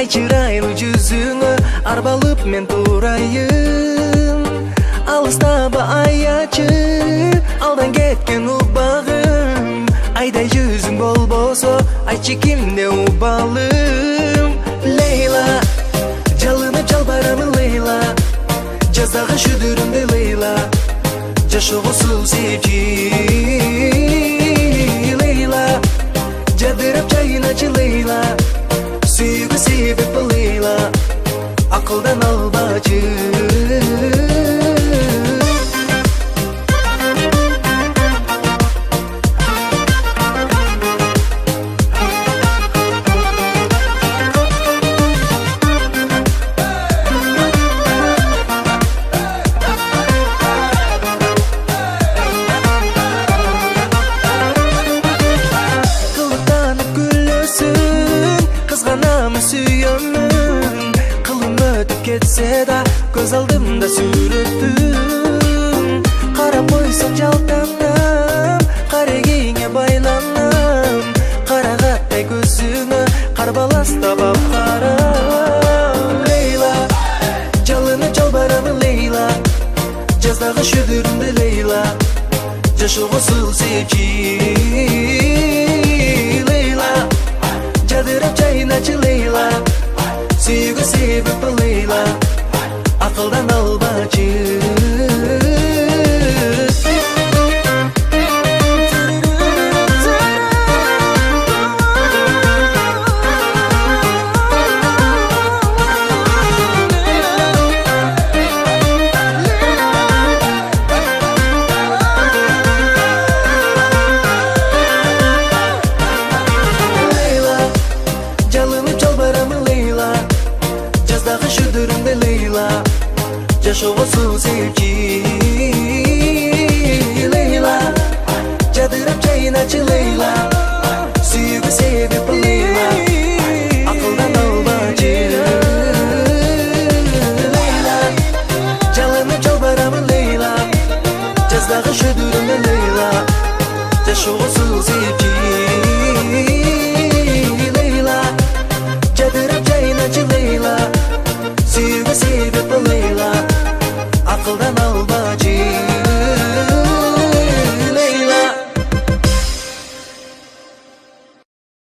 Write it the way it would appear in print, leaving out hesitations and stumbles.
Ай чырайлы жүзүңө арбалып мен турайын. Алыстабы аячы алдан кеткен убагым. Айдай жүзүң болбосо айтчы кимде убалым. Лейла жалынып жалбарамын Лейла, жаздагы шүдүрүмдө Лейла, жашоосу севчи Лейла, жадырап жайыначы Лейла, сүйүүгө себеп Лейла, акылдан албачы. Сүйөмүн кылым өтүп кетсе да көз алдымда сүрөттүм. Карап койсоң жалтанам, карегиңе байланам. Карагаттай көзүңө карбаластап карам. Лейла жалынып жалбарамын Лейла, жаздагы шүдүрүмдө Лейла, жашоосу севчи Лейла, жадырап жайыначы Лейла, сүйүүгө себеп Лейла, акылдан албачы. Жаздагы шүдүрүмдө Лейла, жашоосу севчи Лейла, жадырап жайыначы Лейла, сүйүүгө себеп Лейла, акылдан албачы. Лейла жалынып жалбарамын Лейла, жаздагы шүдүрүмдө Лейла, жашоосу севчи Лейла, жадырап жайыначы Лейла, сүйүүгө себеп Лейла, акылдан албачы.